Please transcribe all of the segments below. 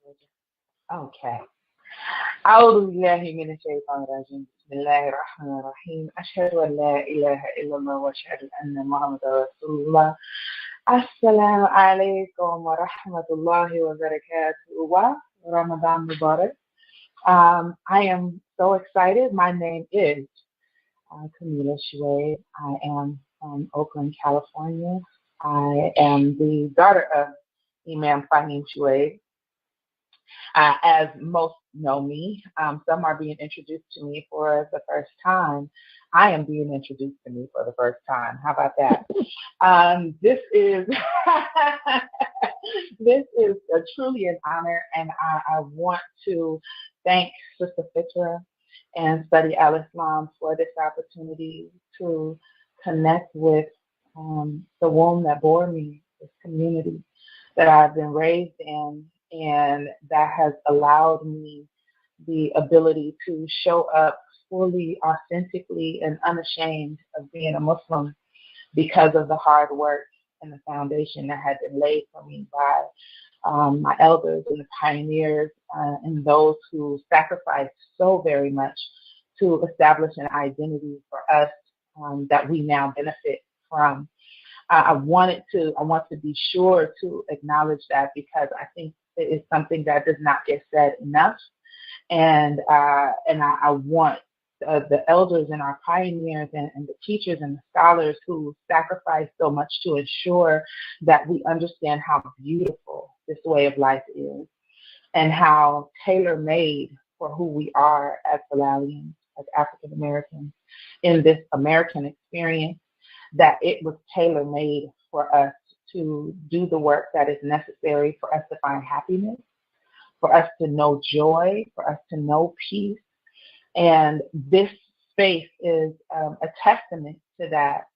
Okay. أعوذ بالله من الشيطان الرجيم بسم الله الرحمن الرحيم أشهد أن لا إله إلا الله وأشهد أن محمدا رسول الله السلام عليكم ورحمة الله وبركاته Ramadan Mubarak. I am so excited. My name is Kamilah Shuaibe. I am from Oakland, California. I am the daughter of Imam Fahim Shuaibe. As most know me, some are being introduced to me for the first time. I am being introduced to me for the first time. How about that? This is this is truly an honor, and I want to thank Sister Fitrah and Study Al Islam for this opportunity to connect with the womb that bore me, this community that I've been raised in, and that has allowed me the ability to show up fully, authentically, and unashamed of being a Muslim because of the hard work and the foundation that had been laid for me by my elders and the pioneers and those who sacrificed so very much to establish an identity for us that we now benefit from. I want to be sure to acknowledge that because I think it is something that does not get said enough, and I want the elders and our pioneers and the teachers and the scholars who sacrifice so much to ensure that we understand how beautiful this way of life is and how tailor-made for who we are as Somalians, as African Americans in this American experience, that it was tailor-made for us to do the work that is necessary for us to find happiness, for us to know joy, for us to know peace. And this space is a testament to that.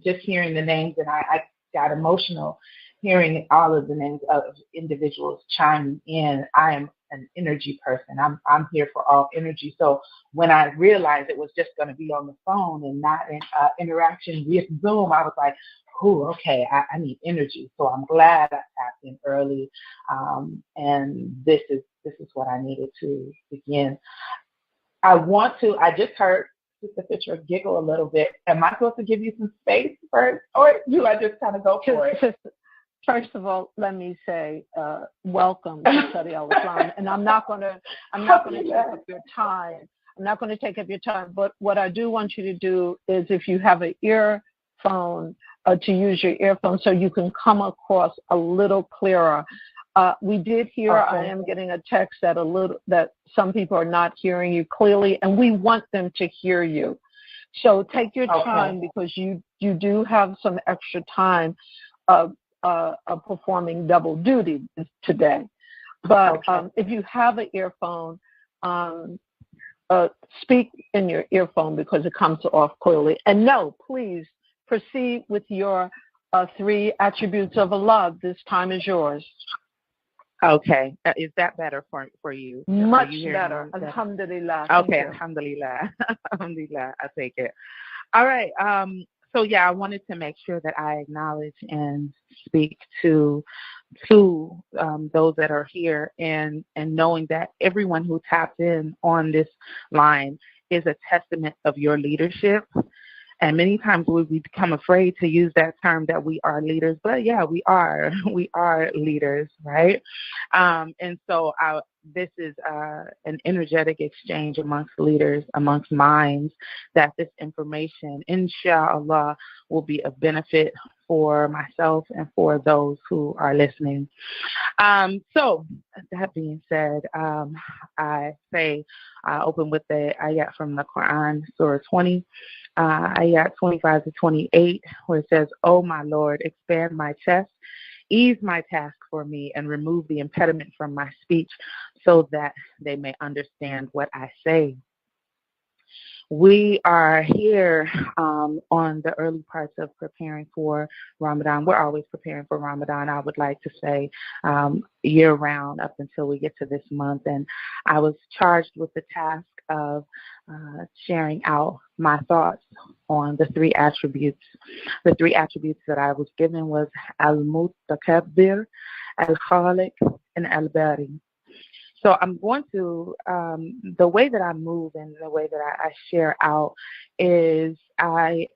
Just hearing the names, and I got emotional hearing all of the names of individuals chiming in. I am an energy person. I'm here for all energy. So when I realized it was just going to be on the phone and not an interaction via Zoom, I was like, "Ooh, okay, I need energy." So I'm glad I tapped in early, and this is what I needed to begin. I just heard Sister Fisher giggle a little bit. Am I supposed to give you some space first, or do I just kind of go for it? First of all, let me say welcome to Study Al Islam, and I'm not going to take up your time. I'm not going to take up your time. But what I do want you to do is, if you have an earphone, to use your earphone so you can come across a little clearer. We did hear. Okay. I am getting a text that some people are not hearing you clearly, and we want them to hear you. So take your time because you do have some extra time of performing double duty today. But if you have an earphone, speak in your earphone because it comes off clearly. And no, please proceed with your 3 attributes of Allah. This time is yours. Okay. Is that better for you? Much better. Alhamdulillah. Okay. Alhamdulillah. Alhamdulillah. I take it. All right. So yeah, I wanted to make sure that I acknowledge and speak to those that are here, and knowing that everyone who tapped in on this line is a testament of your leadership. And many times we become afraid to use that term that we are leaders, but yeah, we are leaders, right? And so this is an energetic exchange amongst leaders, amongst minds, that this information, inshallah, will be of benefit for myself and for those who are listening. So that being said, I open with the ayat from the Quran, Surah 20, ayat 25 to 28, where it says, "Oh my Lord, expand my chest, ease my task for me, and remove the impediment from my speech so that they may understand what I say." We are here on the early parts of preparing for Ramadan. We're always preparing for Ramadan, I would like to say, year-round up until we get to this month. And I was charged with the task of sharing out my thoughts on the 3 attributes. The 3 attributes that I was given was Al-Mutakabbir, Al-Khaliq, and Al-Bari. So I'm going to, the way that I move and the way that I share out is I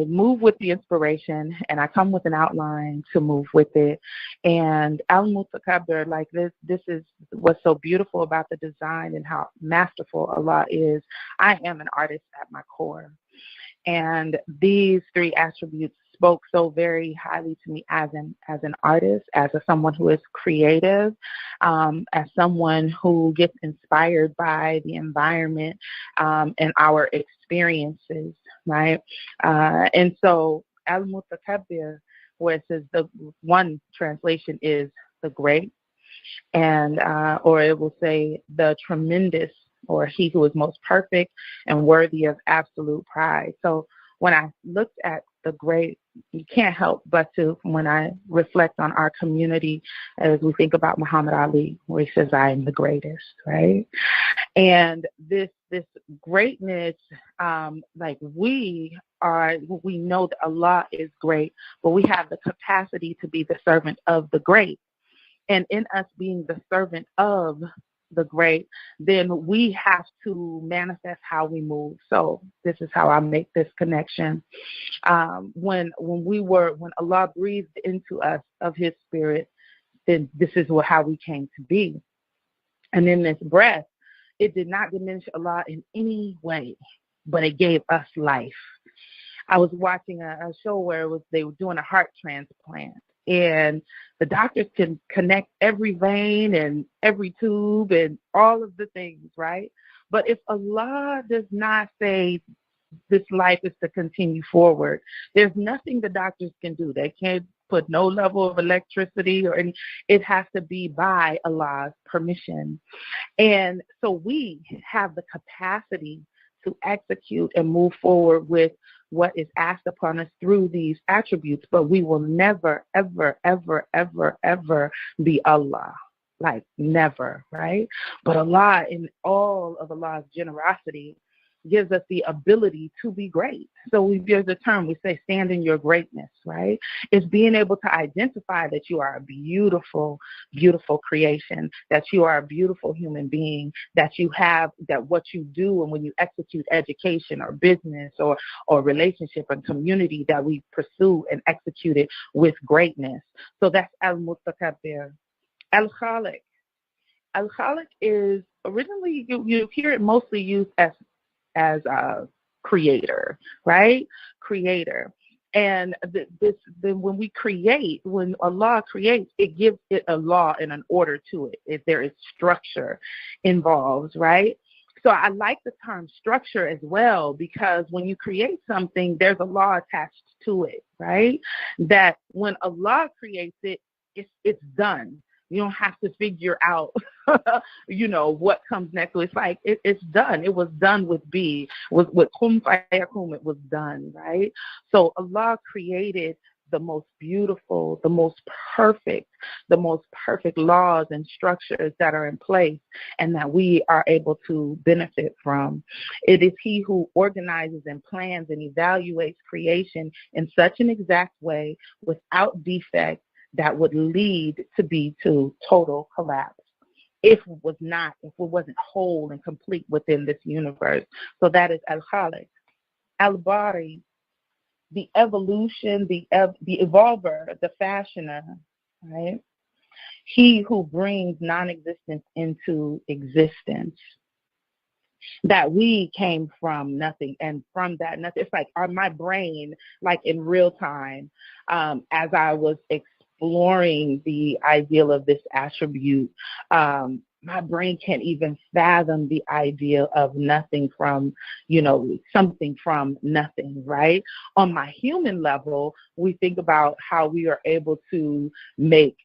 move with the inspiration and I come with an outline to move with it. And Al Mutakabir, like this is what's so beautiful about the design and how masterful Allah is. I am an artist at my core. And these three attributes spoke so very highly to me as an artist, someone who is creative, as someone who gets inspired by the environment and our experiences, right? And so Al Mutakabbir, where it says the one translation is the great, and or it will say the tremendous, or he who is most perfect and worthy of absolute pride. So when I looked at the great, you can't help but to, when I reflect on our community, as we think about Muhammad Ali, where he says, I am the greatest, right? And this greatness, like we know that Allah is great, but we have the capacity to be the servant of the great. And in us being the servant of the great, then we have to manifest how we move. So this is how I make this connection. When Allah breathed into us of His Spirit, then this is how we came to be. And in this breath, it did not diminish Allah in any way, but it gave us life. I was watching a show where they were doing a heart transplant, and the doctors can connect every vein and every tube and all of the things, right? But if Allah does not say this life is to continue forward, there's nothing the doctors can do. They can't put no level of electricity or any. It has to be by Allah's permission. And so we have the capacity to execute and move forward with what is asked upon us through these attributes, but we will never, ever, ever, ever, ever be Allah. Like never, right? But Allah, in all of Allah's generosity, gives us the ability to be great. So we use the term, we say, stand in your greatness, right? It's being able to identify that you are a beautiful, beautiful creation, that you are a beautiful human being, that what you do and when you execute education or business or relationship and community, that we pursue and execute it with greatness. So that's Al-Mutakabbir. Al-Khaliq. Al-Khaliq is originally, you hear it mostly used as a creator, right? Creator. And when we create, when Allah creates, it gives it a law and an order to it. If there is structure involved, right? So I like the term structure as well, because when you create something, there's a law attached to it, right? That when Allah creates it, it's done. You don't have to figure out, what comes next. So it's like, it's done. It was done with with kum fayakum, it was done, right? So Allah created the most beautiful, the most perfect laws and structures that are in place and that we are able to benefit from. It is He who organizes and plans and evaluates creation in such an exact way without defect that would lead to total collapse if it wasn't whole and complete within this universe. So that is Al-Khaliq. Al-Bari, the evolution, the evolver, the fashioner, right? He who brings non-existence into existence. That we came from nothing, and from that nothing, it's like my brain, like in real time, as I was exploring the ideal of this attribute, my brain can't even fathom the idea of nothing from, something from nothing, right? On my human level, we think about how we are able to make,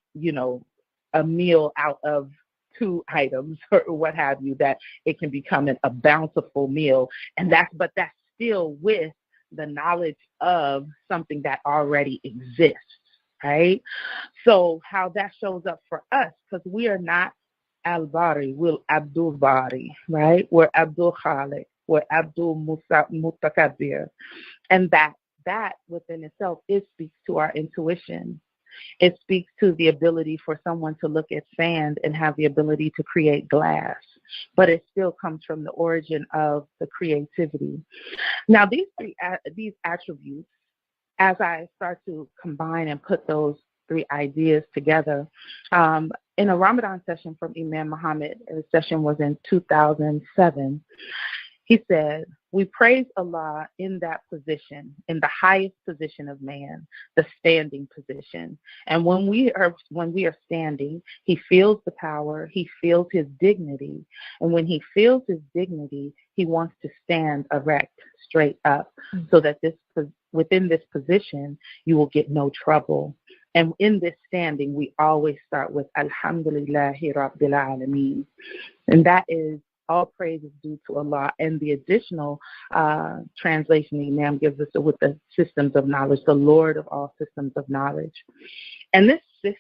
a meal out of two items or what have you, that it can become a bountiful meal. But that's still with the knowledge of something that already exists, right? So how that shows up for us, because we are not Al-Bari, we're Abdul Bari, right? We're Abdul Khaliq, we're Abdul Mutakabbir. And that within itself, it speaks to our intuition. It speaks to the ability for someone to look at sand and have the ability to create glass, but it still comes from the origin of the creativity. Now, these attributes, as I start to combine and put those three ideas together, in a Ramadan session from Imam Muhammad, the session was in 2007, he said, we praise Allah in that position, in the highest position of man, the standing position. And when we are standing, he feels the power, he feels his dignity. And when he feels his dignity, he wants to stand erect, straight up, so that within this position, you will get no trouble. And in this standing, we always start with Alhamdulillahi Rabbil Alameen. And that is all praise is due to Allah. And the additional translation the Imam gives us with the systems of knowledge, the Lord of all systems of knowledge. And this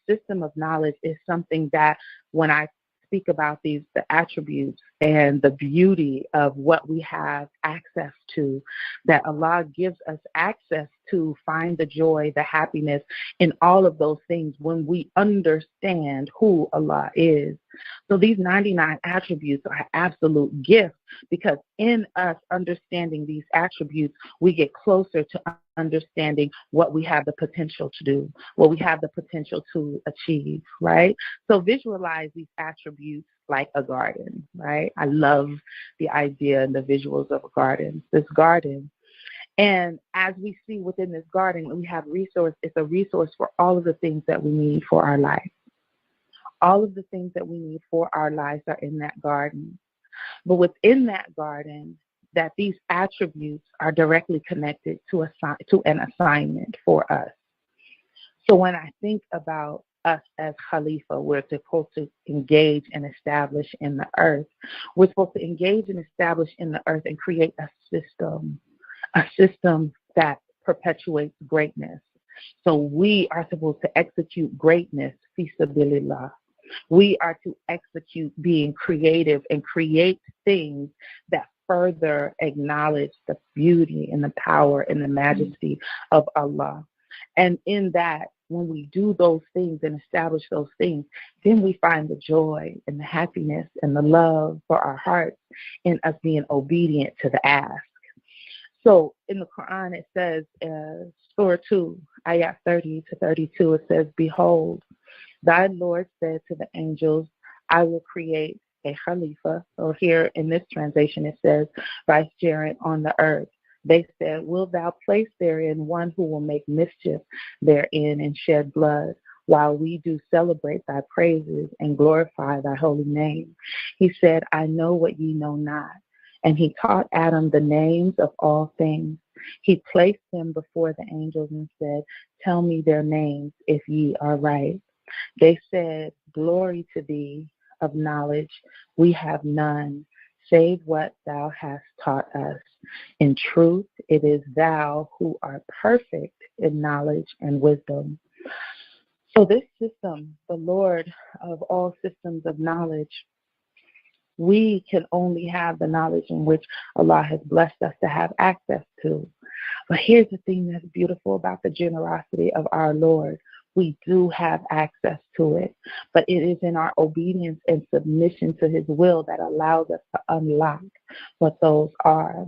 system of knowledge is something that when I speak about the attributes and the beauty of what we have access to, that Allah gives us access to find the joy, the happiness in all of those things when we understand who Allah is. So these 99 attributes are an absolute gift, because in us understanding these attributes, we get closer to understanding what we have the potential to do, what we have the potential to achieve, right? So visualize these attributes like a garden, right? I love the idea and the visuals of a garden, this garden. And as we see within this garden, we have resource. It's a resource for all of the things that we need for our life. All of the things that we need for our lives are in that garden. But within that garden, that these attributes are directly connected to an assignment for us. So when I think about us as Khalifa, we're supposed to engage and establish in the earth. We're supposed to engage and establish in the earth and create a system that perpetuates greatness. So we are supposed to execute greatness, fi sabilillah. We are to execute being creative and create things that further acknowledge the beauty and the power and the majesty of Allah. And in that, when we do those things and establish those things, then we find the joy and the happiness and the love for our hearts in us being obedient to the ask. So in the Quran, it says, Surah 2, Ayat 30 to 32, it says, behold, thy Lord said to the angels, I will create a Khalifa. Or here in this translation, it says, vicegerent on the earth. They said, wilt thou place therein one who will make mischief therein and shed blood, while we do celebrate thy praises and glorify thy holy name? He said, I know what ye know not. And he taught Adam the names of all things. He placed them before the angels and said, tell me their names if ye are right. They said, glory to thee of knowledge. We have none, save what thou hast taught us. In truth, it is thou who art perfect in knowledge and wisdom. So this system, the Lord of all systems of knowledge, we can only have the knowledge in which Allah has blessed us to have access to. But here's the thing that's beautiful about the generosity of our Lord. We do have access to it, but it is in our obedience and submission to his will that allows us to unlock what those are.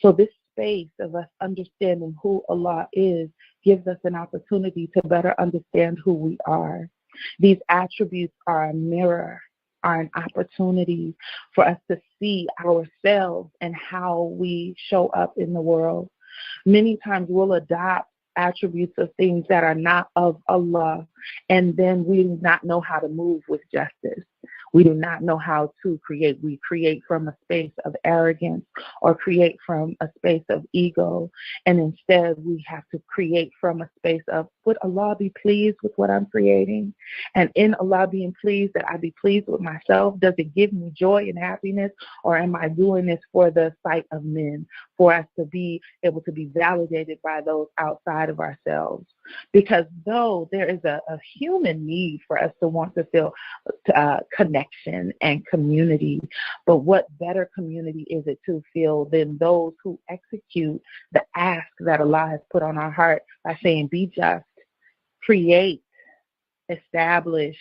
So this space of us understanding who Allah is gives us an opportunity to better understand who we are. These attributes are a mirror, are an opportunity for us to see ourselves and how we show up in the world. Many times we'll adopt attributes of things that are not of Allah, and then we do not know how to move with justice. We do not know how to create. We create from a space of arrogance or create from a space of ego. And instead, we have to create from a space of, would Allah be pleased with what I'm creating? And in Allah being pleased, that I be pleased with myself, does it give me joy and happiness? Or am I doing this for the sight of men, for us to be able to be validated by those outside of ourselves? Because though there is a human need for us to want to feel connection and community, but what better community is it to feel than those who execute the ask that Allah has put on our heart by saying, be just, create, establish,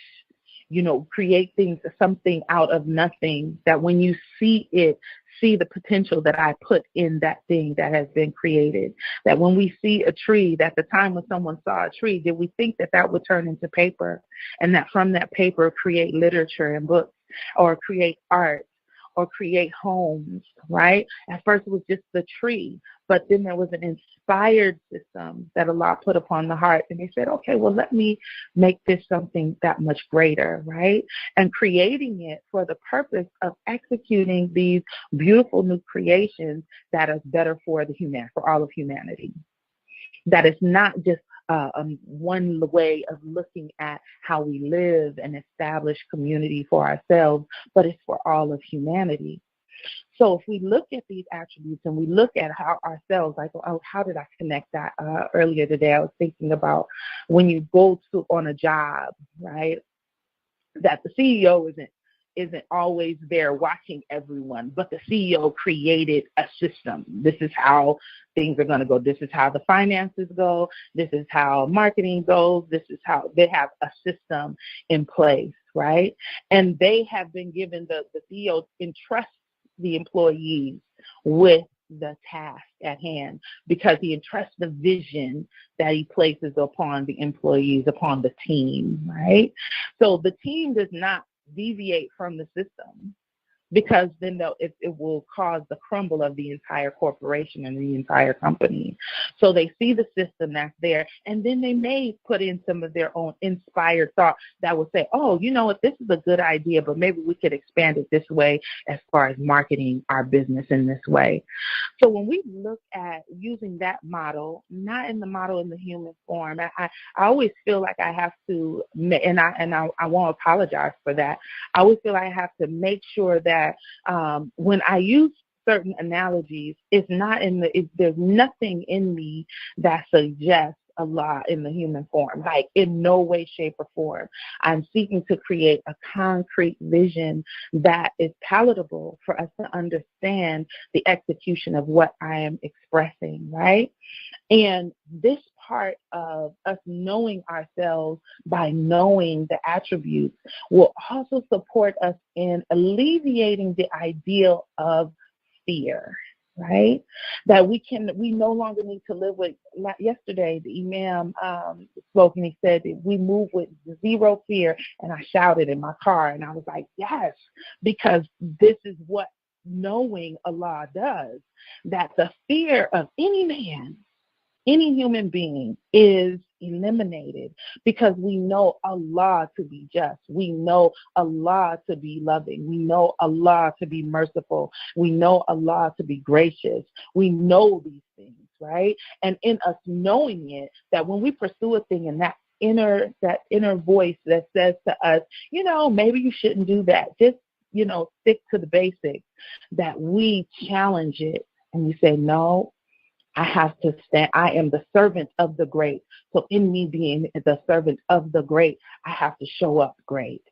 create things, something out of nothing, that when you see it, see the potential that I put in that thing that has been created. That when we see a tree, that the time when someone saw a tree, did we think that that would turn into paper, and that from that paper create literature and books, or create art, or create homes, right? At first it was just the tree, but then there was an inspired system that Allah put upon the heart, and they said, okay, well, let me make this something that much greater, right? And creating it for the purpose of executing these beautiful new creations that are better for for all of humanity. That is not just one way of looking at how we live and establish community for ourselves, but it's for all of humanity. So if we look at these attributes and we look at how ourselves, like, oh, how did I connect that earlier today? I was thinking about when you go to on a job, right? That the CEO isn't always there watching everyone, but the CEO created a system. This is how things are going to go. This is how the finances go. This is how marketing goes. This is how they have a system in place, right? And they have been given, the CEO entrusts the employees with the task at hand, because he entrusts the vision that he places upon the employees, upon the team, right? So the team does not deviate from the system, because then it will cause the crumble of the entire corporation and the entire company. So they see the system that's there, and then they may put in some of their own inspired thought that will say, oh, you know what, this is a good idea, but maybe we could expand it this way as far as marketing our business in this way. So when we look at using that model, not in the model in the human form, I always feel like I have to, and I won't apologize for that. I always feel like I have to make sure that when I use certain analogies, there's nothing in me that suggests Allah in the human form, like in no way, shape, or form. I'm seeking to create a concrete vision that is palatable for us to understand the execution of what I am expressing, right? And this part of us knowing ourselves by knowing the attributes will also support us in alleviating the ideal of fear, right? That we no longer need to live with. Yesterday, the Imam spoke, and he said that we move with zero fear, and I shouted in my car, and I was like, yes, because this is what knowing Allah does, that the fear of any man, any human being is eliminated, because we know Allah to be just. We know Allah to be loving. We know Allah to be merciful. We know Allah to be gracious. We know these things, right? And in us knowing it, that when we pursue a thing, and that inner voice that says to us, maybe you shouldn't do that. Just, stick to the basics, that we challenge it and we say, no, I have to stand. I am the servant of the great. So in me being the servant of the great, I have to show up great.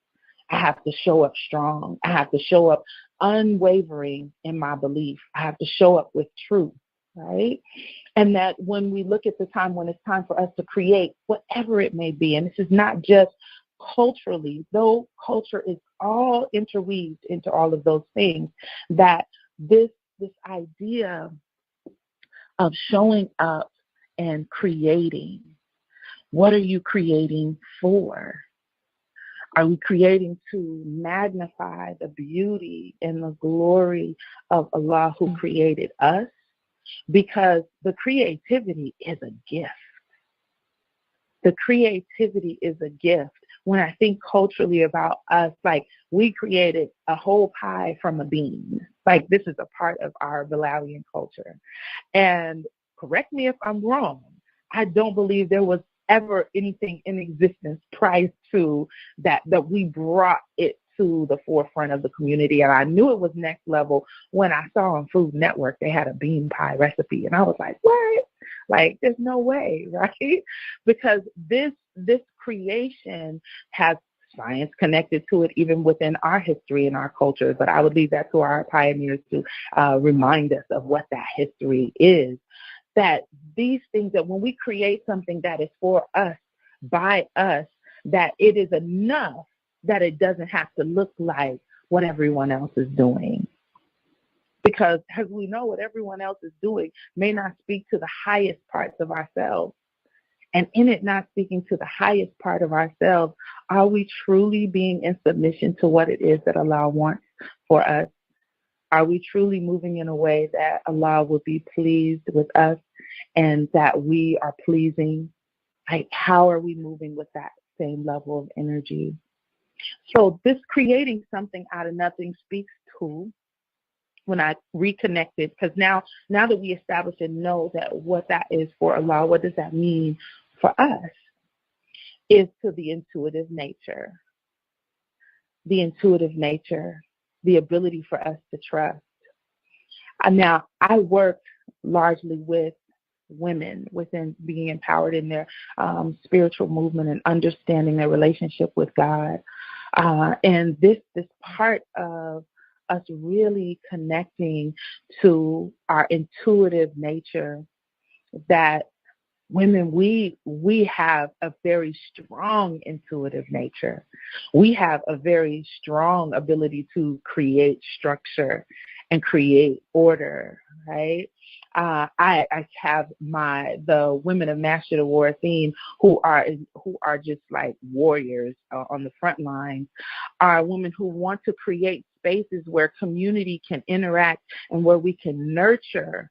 I have to show up strong. I have to show up unwavering in my belief. I have to show up with truth, right? And that when we look at the time when it's time for us to create whatever it may be, and this is not just culturally, though culture is all interweaved into all of those things, that this idea of showing up and creating. What are you creating for? Are we creating to magnify the beauty and the glory of Allah who created us? Because the creativity is a gift. The creativity is a gift. When I think culturally about us, like we created a whole pie from a bean. Like this is a part of our Malawian culture. And correct me if I'm wrong, I don't believe there was ever anything in existence prior to that we brought it to the forefront of the community. And I knew it was next level when I saw on Food Network they had a bean pie recipe. And I was like, what? Like, there's no way, right? Because this creation has science connected to it, even within our history and our culture. But I would leave that to our pioneers to remind us of what that history is. That these things, that when we create something that is for us, by us that it is enough that it doesn't have to look like what everyone else is doing. Because as we know, what everyone else is doing may not speak to the highest parts of ourselves. And in it not speaking to the highest part of ourselves, are we truly being in submission to what it is that Allah wants for us? Are we truly moving in a way that Allah will be pleased with us and that we are pleasing? Like, how are we moving with that same level of energy? So this creating something out of nothing speaks to, when I reconnected, because now that we establish and know that what that is for Allah, what does that mean for us, is to the intuitive nature. The intuitive nature, the ability for us to trust. Now, I work largely with women within being empowered in their spiritual movement and understanding their relationship with God. And this part of us really connecting to our intuitive nature, that women, we have a very strong intuitive nature. We have a very strong ability to create structure and create order, right? I have the Women of Mastery Award theme, who are just like warriors on the front lines, are women who want to create spaces where community can interact and where we can nurture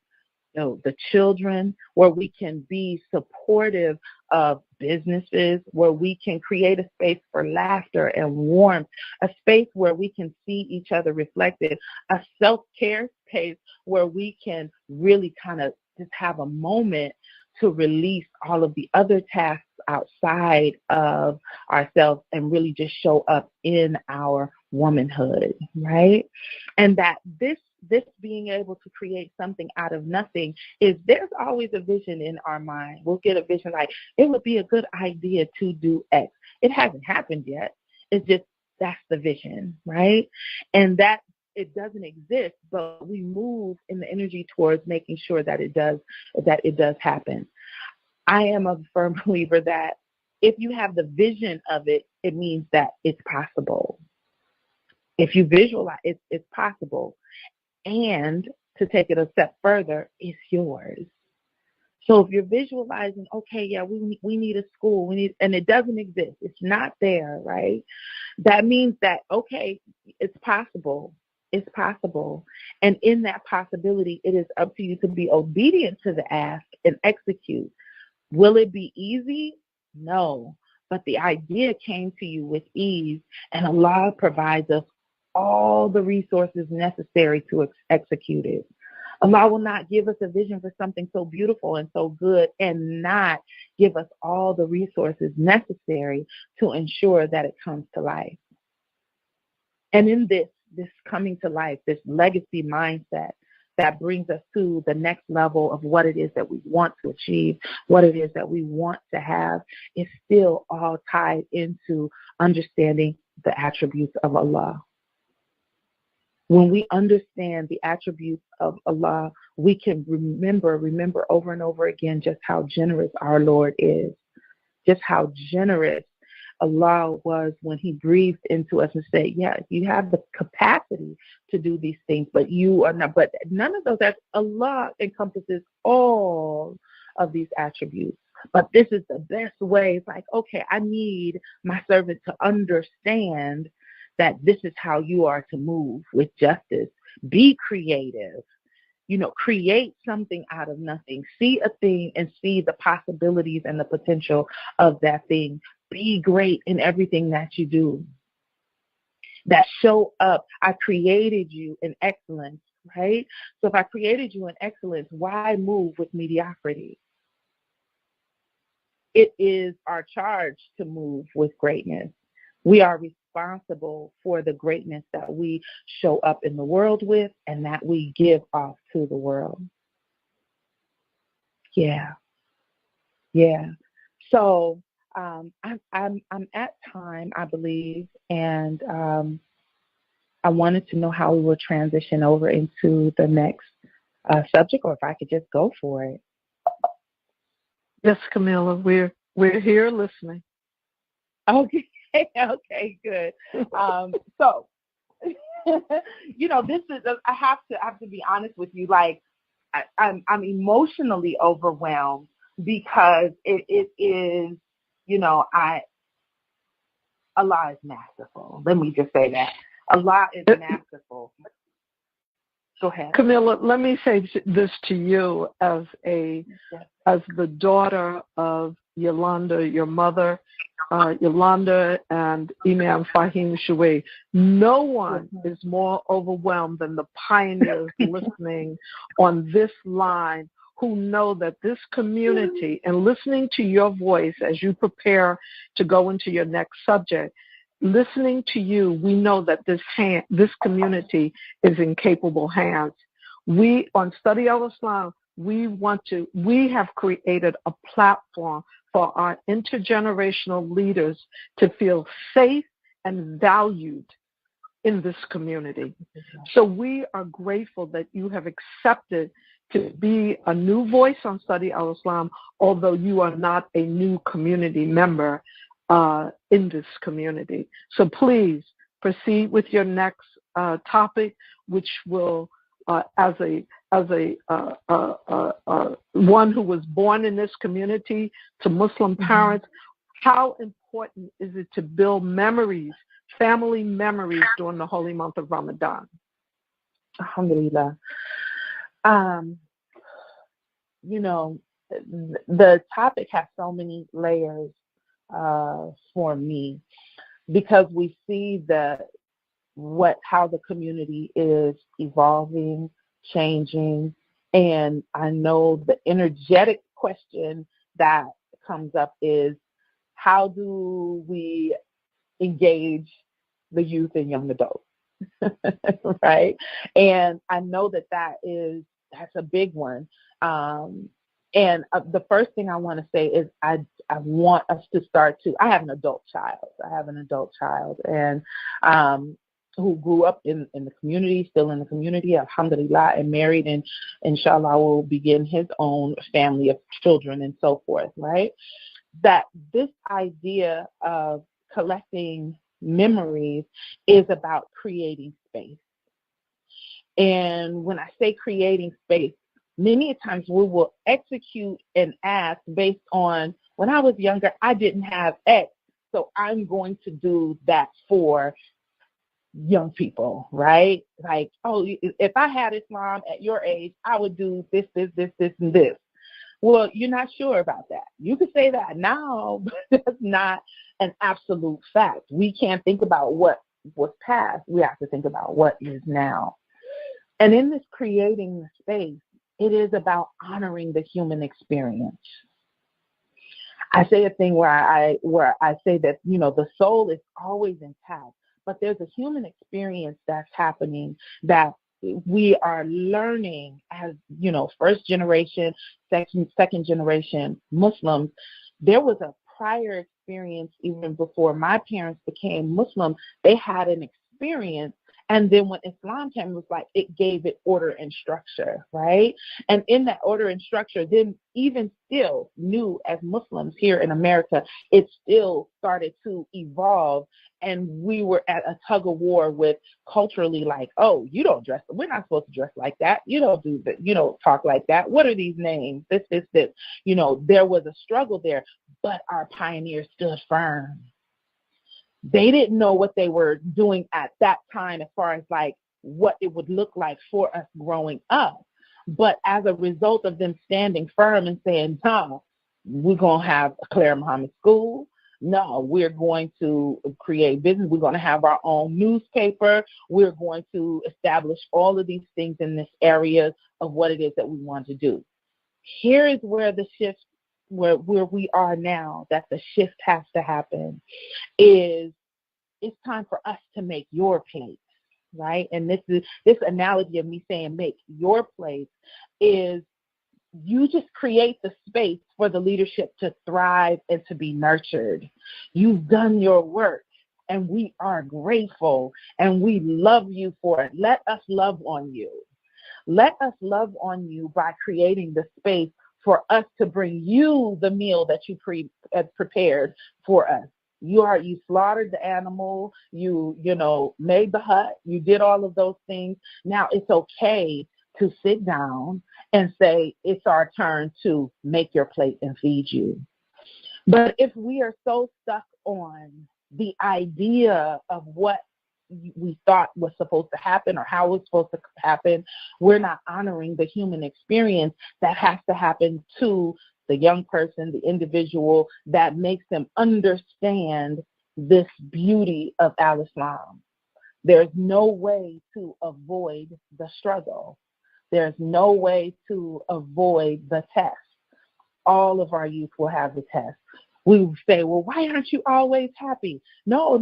the children, where we can be supportive of businesses, where we can create a space for laughter and warmth, a space where we can see each other reflected, a self-care space where we can really kind of just have a moment to release all of the other tasks outside of ourselves and really just show up in our womanhood, right? And that this being able to create something out of nothing there's always a vision in our mind. We'll get a vision like, it would be a good idea to do X. It hasn't happened yet. It's just, that's the vision, right? And that it doesn't exist, but we move in the energy towards making sure that it does happen. I am a firm believer that if you have the vision of it, it means that it's possible. If you visualize, it's possible. And to take it a step further, it's yours. So if you're visualizing, okay, yeah, we need a school, and it doesn't exist, it's not there, right? That means that, okay, it's possible. It's possible. And in that possibility, it is up to you to be obedient to the ask and execute. Will it be easy? No. But the idea came to you with ease, and Allah provides us all the resources necessary to execute it. Allah will not give us a vision for something so beautiful and so good and not give us all the resources necessary to ensure that it comes to life. And in this coming to life, this legacy mindset that brings us to the next level of what it is that we want to achieve, what it is that we want to have, is still all tied into understanding the attributes of Allah. When we understand the attributes of Allah, we can remember over and over again just how generous our Lord is, just how generous Allah was when He breathed into us and said, yeah, you have the capacity to do these things, but you are not. But none of those, Allah encompasses all of these attributes. But this is the best way. It's like, okay, I need my servant to understand that this is how you are to move with justice. Be creative. Create something out of nothing. See a thing and see the possibilities and the potential of that thing. Be great in everything that you do. That show up. I created you in excellence, right? So if I created you in excellence, why move with mediocrity? It is our charge to move with greatness. We are responsible for the greatness that we show up in the world with and that we give off to the world. Yeah. So I'm at time, I believe, and I wanted to know how we will transition over into the next subject, or if I could just go for it. Yes, Kamilah, We're here listening. Okay, okay, good. So, this is. I have to be honest with you. Like, I'm emotionally overwhelmed because it is. I Allah is masterful. Let me just say that Allah is masterful. Go ahead. Kamilah, let me say this to you as the daughter of Yolanda, your mother, Yolanda and Imam Fahim Shuaibe. No one is more overwhelmed than the pioneers listening on this line who know that this community, and listening to your voice as you prepare to go into your next subject, listening to you, we know that this community is in capable hands. We, on Study Al-Islam, we have created a platform for our intergenerational leaders to feel safe and valued in this community. So we are grateful that you have accepted to be a new voice on Study Al-Islam, although you are not a new community member in this community. So please proceed with your next topic, which will, as a one who was born in this community to Muslim parents, how important is it to build memories, family memories during the holy month of Ramadan? Alhamdulillah. The topic has so many layers for me, because we see how the community is evolving, changing, and I know the energetic question that comes up is, how do we engage the youth and young adults? Right? And I know that's a big one. And the first thing I want to say is I want us to I have an adult child, and who grew up in the community, still in the community, alhamdulillah, and married, and inshallah will begin his own family of children and so forth, right? That this idea of collecting memories is about creating space. And when I say creating space, many times we will execute and ask based on, when I was younger, I didn't have X, so I'm going to do that for young people, right? Like, oh, if I had Islam at your age, I would do this, and this. Well, you're not sure about that. You could say that now, but that's not an absolute fact. We can't think about what was past. We have to think about what is now. And in this creating the space, it is about honoring the human experience. I say a thing where I say that, the soul is always intact, but there's a human experience that's happening that we are learning as, first generation, second generation Muslims. There was a prior experience even before my parents became Muslim. They had an experience. And then when Islam came, it was like it gave it order and structure, right? And in that order and structure, then even still new as Muslims here in America, it still started to evolve. And we were at a tug of war with culturally, like, oh, you don't dress, we're not supposed to dress like that. You don't do that. You don't talk like that. What are these names? This. There was a struggle there, but our pioneers stood firm. They didn't know what they were doing at that time as far as like what it would look like for us growing up. But as a result of them standing firm and saying, no, we're going to have a Claire Muhammad School. No, we're going to create business. We're going to have our own newspaper. We're going to establish all of these things in this area of what it is that we want to do. Here is where the shift, where we are now, that the shift has to happen, is it's time for us to make your place, right? And this analogy of me saying make your place is you just create the space for the leadership to thrive and to be nurtured. You've done your work, and we are grateful, and we love you for it. Let us love on you. Let us love on you by creating the space for us to bring you the meal that you prepared for us. You slaughtered the animal, you made the hut, you did all of those things. Now it's okay to sit down and say, it's our turn to make your plate and feed you. But if we are so stuck on the idea of what we thought was supposed to happen or how it was supposed to happen, we're not honoring the human experience that has to happen to the young person, the individual, that makes them understand this beauty of Al-Islam. There's no way to avoid the struggle. There's no way to avoid the test. All of our youth will have the test. We say, well, why aren't you always happy? No,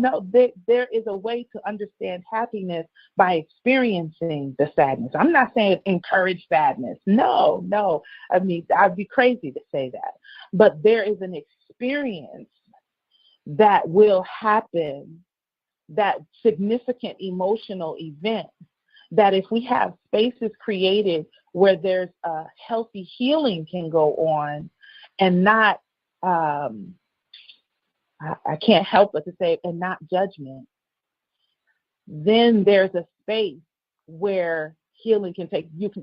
there is a way to understand happiness by experiencing the sadness. I'm not saying encourage sadness. No. I mean, I'd be crazy to say that. But there is an experience that will happen, that significant emotional event, that if we have spaces created where there's a healthy healing can go on and not, I can't help but to say, and not judgment, then there's a space where healing can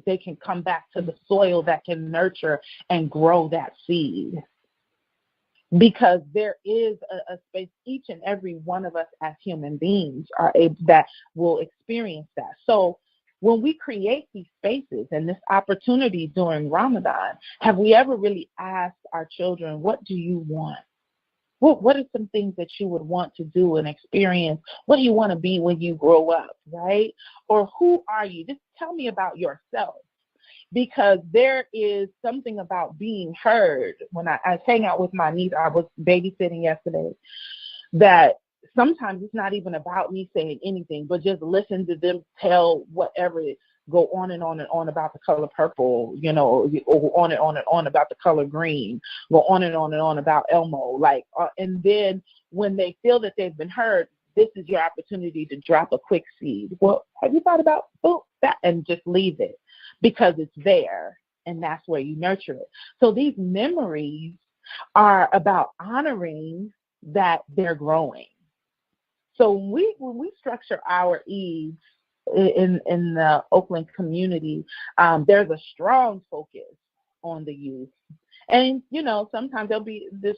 they can come back to the soil that can nurture and grow that seed. Because there is a space, each and every one of us as human beings are able, that will experience that. So when we create these spaces and this opportunity during Ramadan, have we ever really asked our children, what do you want? What are some things that you would want to do and experience? What do you want to be when you grow up, right? Or who are you? Just tell me about yourself. Because there is something about being heard. When I hang out with my niece, I was babysitting yesterday, that sometimes it's not even about me saying anything, but just listen to them tell whatever, go on and on and on about the color purple, or on and on about the color green, go on and on about Elmo. And then when they feel that they've been heard, this is your opportunity to drop a quick seed. Well, have you thought about that? And just leave it. Because it's there, and that's where you nurture it. So these memories are about honoring that they're growing. So when we structure our Eves in the Oakland community, there's a strong focus on the youth. And, sometimes there'll be this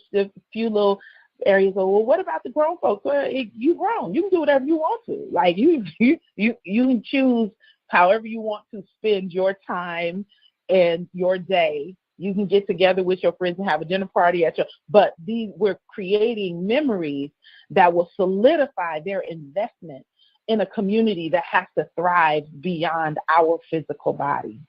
few little areas of, well, what about the grown folks? Well, you grown. You can do whatever you want to. Like, you can choose however you want to spend your time and your day. You can get together with your friends and have a dinner party but we're creating memories that will solidify their investment in a community that has to thrive beyond our physical body.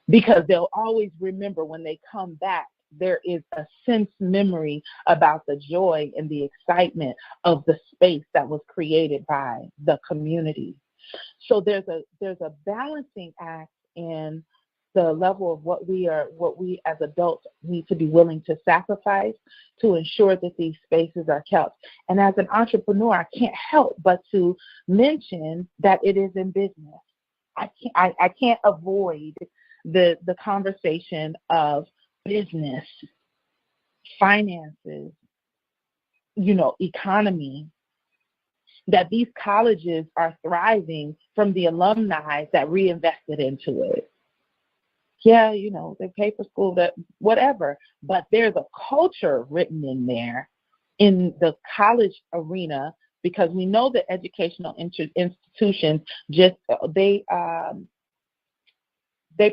Because they'll always remember when they come back, there is a sense memory about the joy and the excitement of the space that was created by the community. So there's a balancing act in the level of what we as adults need to be willing to sacrifice to ensure that these spaces are kept. And as an entrepreneur, I can't help but to mention that it is in business. I can't avoid the conversation of business, finances, economy, that these colleges are thriving from the alumni that reinvested into it. Yeah, they pay for school, that whatever, but there's a culture written in there in the college arena, because we know that educational institutions they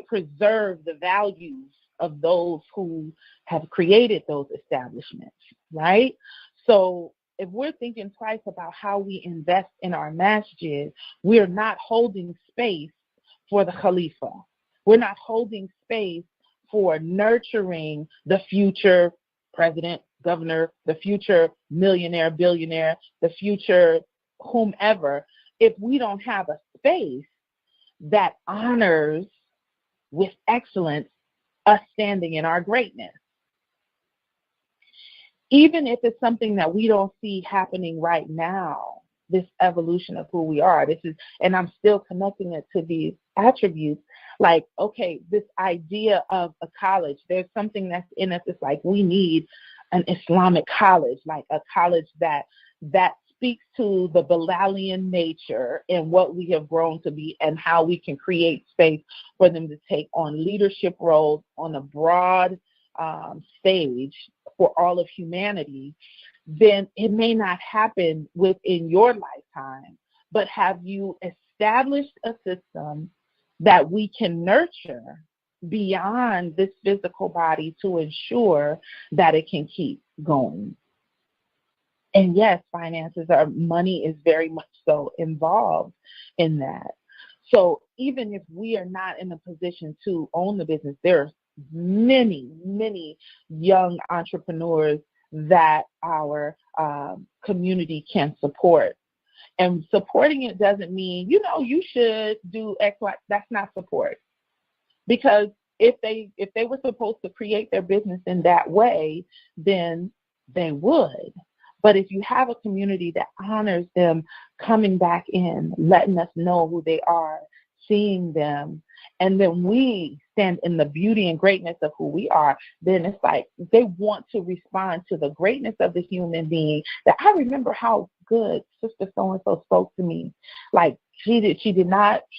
preserve the values of those who have created those establishments, right? So if we're thinking twice about how we invest in our masjid, we're not holding space for the Khalifa. We're not holding space for nurturing the future president, governor, the future millionaire, billionaire, the future whomever, if we don't have a space that honors with excellence us standing in our greatness. Even if it's something that we don't see happening right now, this evolution of who we are. And I'm still connecting it to these attributes. Like, okay, this idea of a college, there's something that's in us. It's like we need an Islamic college, like a college that speaks to the Bilalian nature and what we have grown to be, and how we can create space for them to take on leadership roles on a broad stage for all of humanity. Then it may not happen within your lifetime, but have you established a system that we can nurture beyond this physical body to ensure that it can keep going? And yes, money is very much so involved in that. So even if we are not in a position to own the business, there are many, many young entrepreneurs that our community can support. And supporting it doesn't mean, you should do X, Y. That's not support. Because if they were supposed to create their business in that way, then they would. But if you have a community that honors them coming back in, letting us know who they are, seeing them, and then we stand in the beauty and greatness of who we are, then it's like they want to respond to the greatness of the human being. That I remember how good Sister So-and-so spoke to me. Like she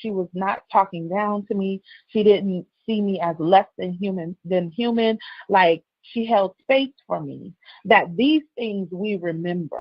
was not talking down to me. She didn't see me as less than human. Like she held space for me. That these things we remember,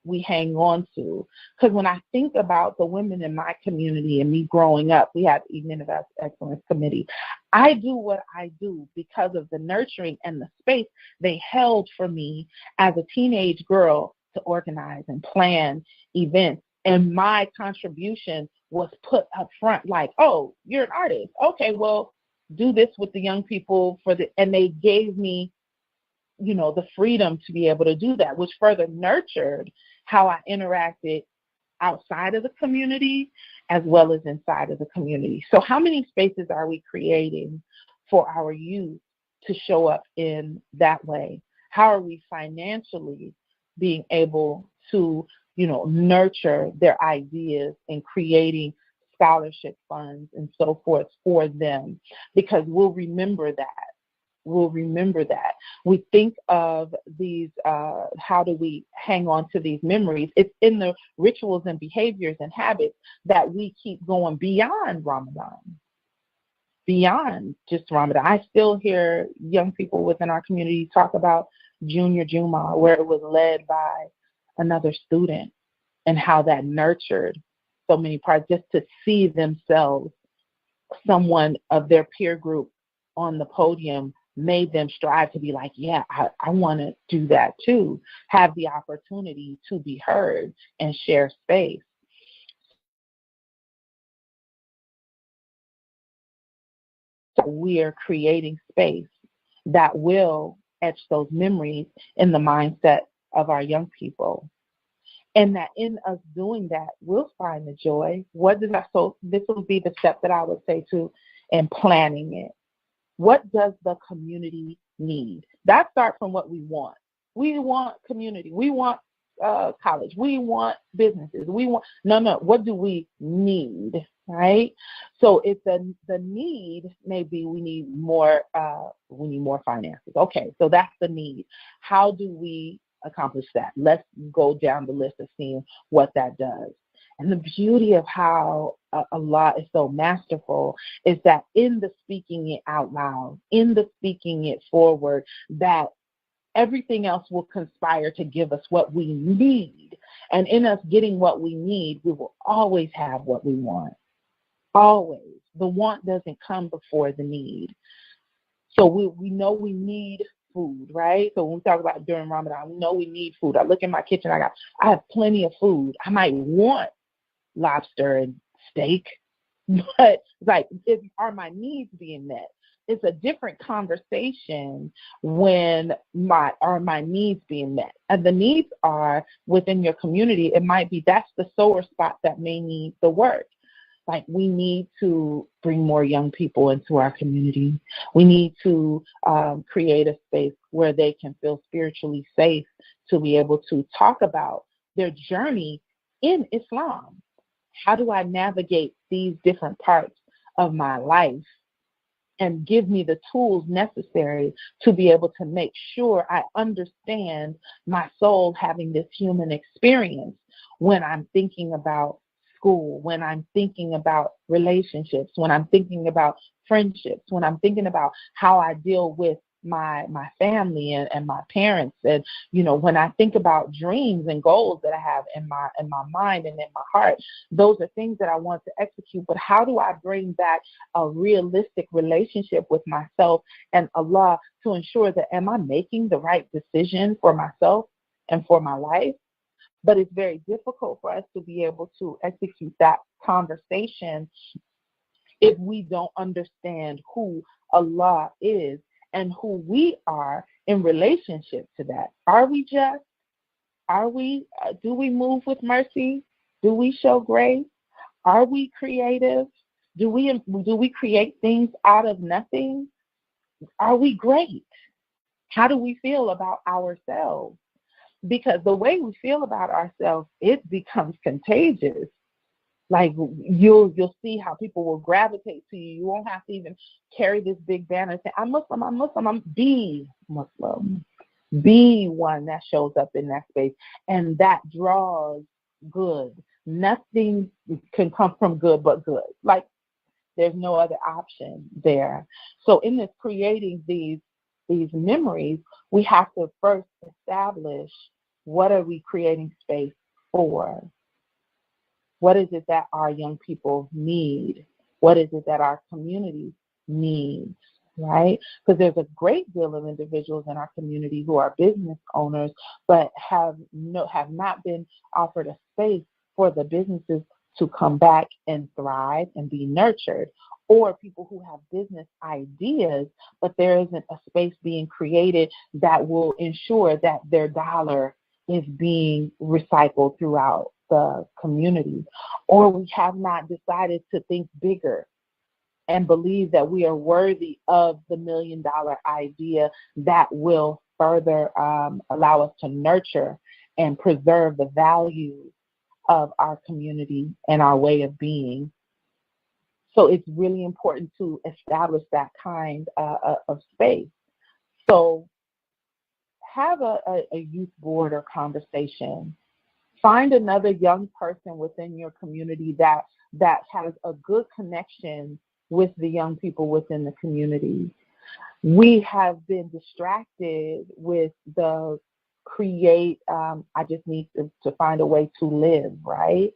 we hang on to. Because when I think about the women in my community and me growing up, we had Evening of Excellence Committee. I do what I do because of the nurturing and the space they held for me as a teenage girl to organize and plan events. And my contribution was put up front, like, oh, you're an artist. Okay, well, do this with the young people and they gave me, the freedom to be able to do that, which further nurtured how I interacted outside of the community as well as inside of the community. So how many spaces are we creating for our youth to show up in that way? How are we financially being able to, nurture their ideas and creating scholarship funds and so forth for them? Because we'll remember that. We think of these, how do we hang on to these memories? It's in the rituals and behaviors and habits that we keep going beyond Ramadan, beyond just Ramadan. I still hear young people within our community talk about Junior Juma, where it was led by another student, and how that nurtured so many parts, just to see themselves, someone of their peer group on the podium, made them strive to be like, yeah, I want to do that too, have the opportunity to be heard and share space. So we are creating space that will etch those memories in the mindset of our young people. And that in us doing that, we'll find the joy. So this will be the step that I would say to in planning it. What does the community need? That starts from what we want. We want community. We want college. We want businesses. No. What do we need? Right? So if the need may be we need more finances. Okay, so that's the need. How do we accomplish that? Let's go down the list of seeing what that does. And the beauty of how Allah is so masterful is that in the speaking it out loud, in the speaking it forward, that everything else will conspire to give us what we need. And in us getting what we need, we will always have what we want. Always. The want doesn't come before the need. So we know we need food, right? So when we talk about during Ramadan, we know we need food. I look in my kitchen, I have plenty of food. I might want lobster and steak, but are my needs being met? It's a different conversation when are my needs being met? And the needs are within your community. It might be that's the sore spot that may need the work. Like we need to bring more young people into our community. We need to create a space where they can feel spiritually safe to be able to talk about their journey in Islam. How do I navigate these different parts of my life and give me the tools necessary to be able to make sure I understand my soul having this human experience when I'm thinking about school, when I'm thinking about relationships, when I'm thinking about friendships, when I'm thinking about how I deal with my family and my parents, and when I think about dreams and goals that I have in my mind and in my heart. Those are things that I want to execute, but how do I bring back a realistic relationship with myself and Allah to ensure that am I making the right decision for myself and for my life? But it's very difficult for us to be able to execute that conversation if we don't understand who Allah is and who we are in relationship to that. Are we just? Do we move with mercy? Do we show grace? Are we creative? Do we create things out of nothing? Are we great? How do we feel about ourselves? Because the way we feel about ourselves, it becomes contagious. Like you'll see how people will gravitate to you. You won't have to even carry this big banner and say, I'm Muslim, I'm Muslim, I'm be Muslim. Be one that shows up in that space. And that draws good. Nothing can come from good but good. Like there's no other option there. So in this creating these memories, we have to first establish what are we creating space for? What is it that our young people need? What is it that our community needs, right? Because there's a great deal of individuals in our community who are business owners, but have not been offered a space for the businesses to come back and thrive and be nurtured, or people who have business ideas, but there isn't a space being created that will ensure that their dollar is being recycled throughout the community. Or we have not decided to think bigger and believe that we are worthy of the $1 million idea that will further allow us to nurture and preserve the values of our community and our way of being. So it's really important to establish that kind of space. So have a youth board or conversation. Find another young person within your community that has a good connection with the young people within the community. We have been distracted with the create, I just need to find a way to live, right?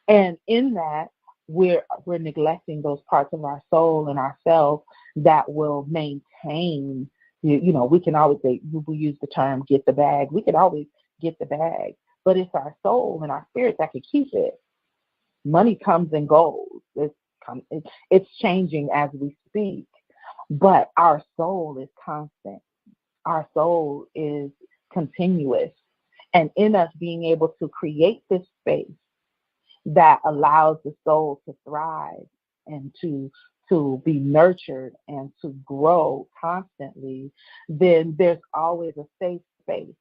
And in that, we're neglecting those parts of our soul and ourselves that will maintain, we can always say, we use the term get the bag. We can always get the bag. But it's our soul and our spirit that can keep it. Money comes and goes. It's changing as we speak. But our soul is constant. Our soul is continuous. And in us being able to create this space that allows the soul to thrive and to be nurtured and to grow constantly, then there's always a safe space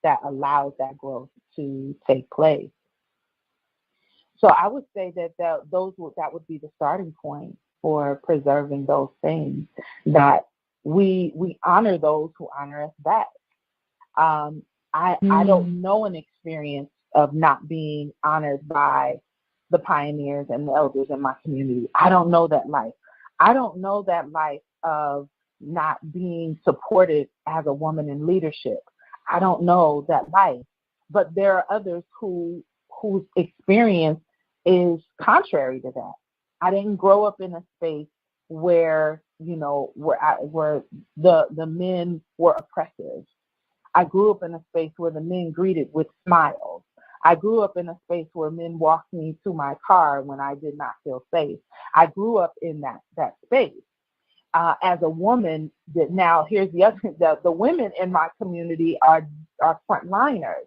that allows that growth to take place. So I would say that would be the starting point for preserving those things, that we honor those who honor us back. I don't know an experience of not being honored by the pioneers and the elders in my community. I don't know that life. I don't know that life of not being supported as a woman in leadership. I don't know that life, but there are others whose experience is contrary to that. I didn't grow up in a space where where the men were oppressive. I grew up in a space where the men greeted with smiles. I grew up in a space where men walked me to my car when I did not feel safe. I grew up in that space. As a woman, that now here's the other, the women in my community are frontliners.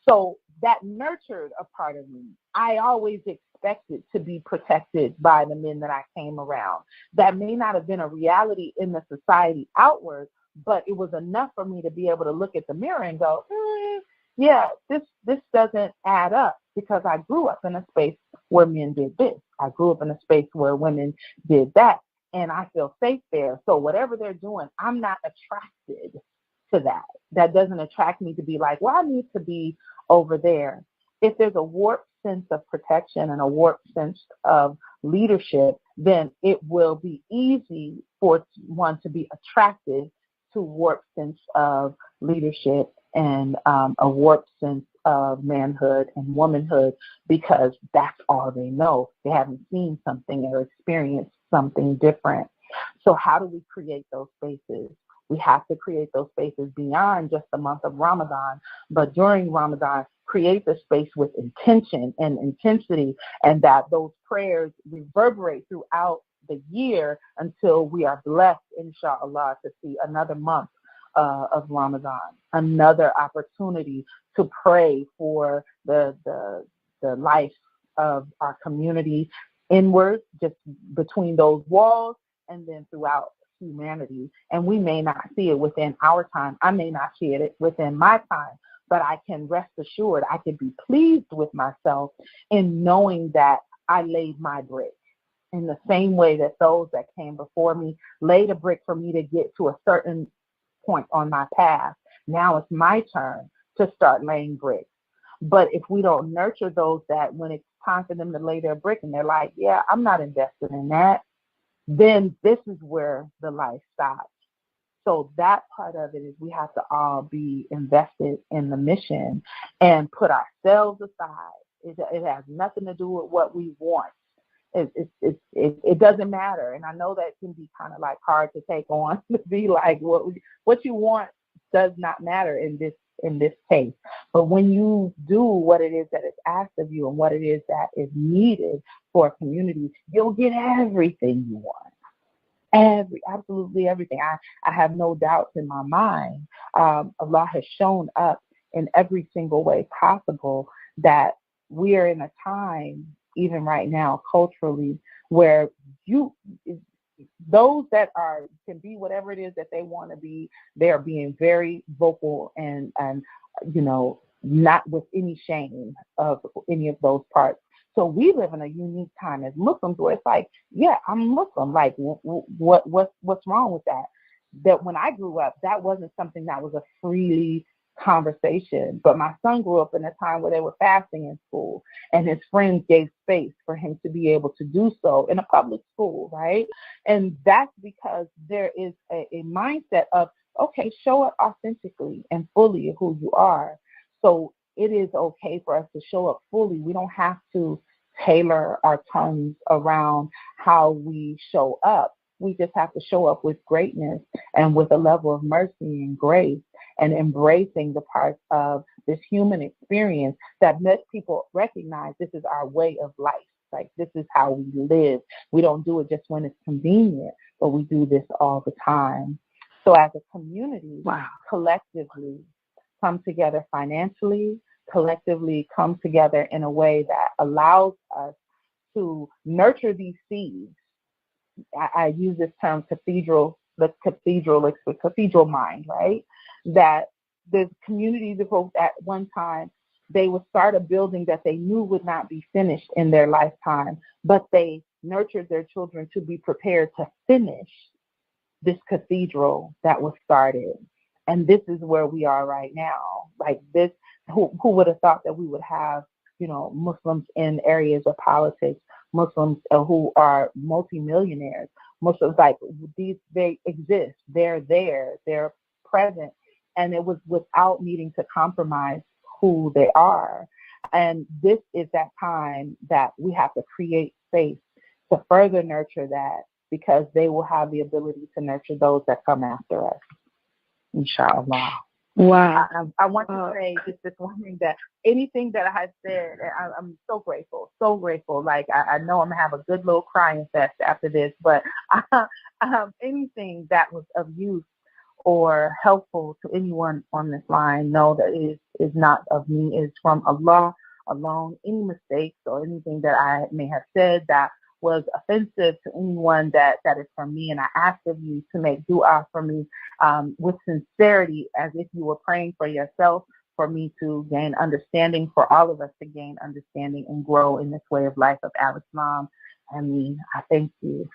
So that nurtured a part of me. I always expected to be protected by the men that I came around. That may not have been a reality in the society outward, but it was enough for me to be able to look at the mirror and go, yeah, this doesn't add up. because I grew up in a space where men did this. I grew up in a space where women did that, and I feel safe there. So whatever they're doing, I'm not attracted to that. That doesn't attract me to be like, well, I need to be over there. If there's a warped sense of protection and a warped sense of leadership, then it will be easy for one to be attracted to warped sense of leadership and a warped sense of manhood and womanhood, because that's all they know. They haven't seen something or experienced something different. So how do we create those spaces? We have to create those spaces beyond just the month of Ramadan, but during Ramadan, create the space with intention and intensity, and that those prayers reverberate throughout the year until we are blessed, inshallah, to see another month of Ramadan, another opportunity to pray for the life of our community inward, just between those walls, and then throughout humanity. And we may not see it within our time. I may not see it within my time, but I can rest assured, I can be pleased with myself in knowing that I laid my brick in the same way that those that came before me laid a brick for me to get to a certain point on my path. Now it's my turn to start laying bricks. But if we don't nurture those that when it's time for them to lay their brick and they're like, yeah, I'm not invested in that, then this is where the life stops. So that part of it is we have to all be invested in the mission and put ourselves aside. It has nothing to do with what we want. It doesn't matter. And I know that can be kind of like hard to take on, to be like, what you want does not matter in this case. But when you do what it is that is asked of you and what it is that is needed for a community, you'll get everything you want. Absolutely everything. I have no doubts in my mind. Allah has shown up in every single way possible that we are in a time, even right now, culturally, where those that can be whatever it is that they want to be, they are being very vocal and not with any shame of any of those parts. So we live in a unique time as Muslims where it's like, yeah, I'm Muslim. Like, what's wrong with that? That when I grew up, that wasn't something that was a freely conversation. But my son grew up in a time where they were fasting in school, and his friends gave space for him to be able to do so in a public school, right? And that's because there is a mindset of, okay, show up authentically and fully who you are. So it is okay for us to show up fully. We don't have to tailor our tongues around how we show up. We just have to show up with greatness and with a level of mercy and grace, and embracing the parts of this human experience that makes people recognize this is our way of life. Like, this is how we live. We don't do it just when it's convenient, but we do this all the time. So as a community, collectively come together financially, collectively come together in a way that allows us to nurture these seeds. I use this term cathedral mind, right? That the communities of hope at one time, they would start a building that they knew would not be finished in their lifetime, but they nurtured their children to be prepared to finish this cathedral that was started. And this is where we are right now. Like this, who would have thought that we would have, Muslims in areas of politics, Muslims who are multimillionaires, Muslims like these, they exist, they're there, they're present. And it was without needing to compromise who they are. And this is that time that we have to create space to further nurture that, because they will have the ability to nurture those that come after us, inshallah. Wow. I want to say just this one thing, that anything that I said, I'm so grateful, so grateful. Like, I know I'm going to have a good little crying fest after this, but anything that was of use or helpful to anyone on this line, know that it is not of me, it's from Allah alone. Any mistakes or anything that I may have said that was offensive to anyone, that is from me. And I ask of you to make dua for me with sincerity, as if you were praying for yourself, for me to gain understanding, for all of us to gain understanding and grow in this way of life of Alex Mom. I mean, I thank you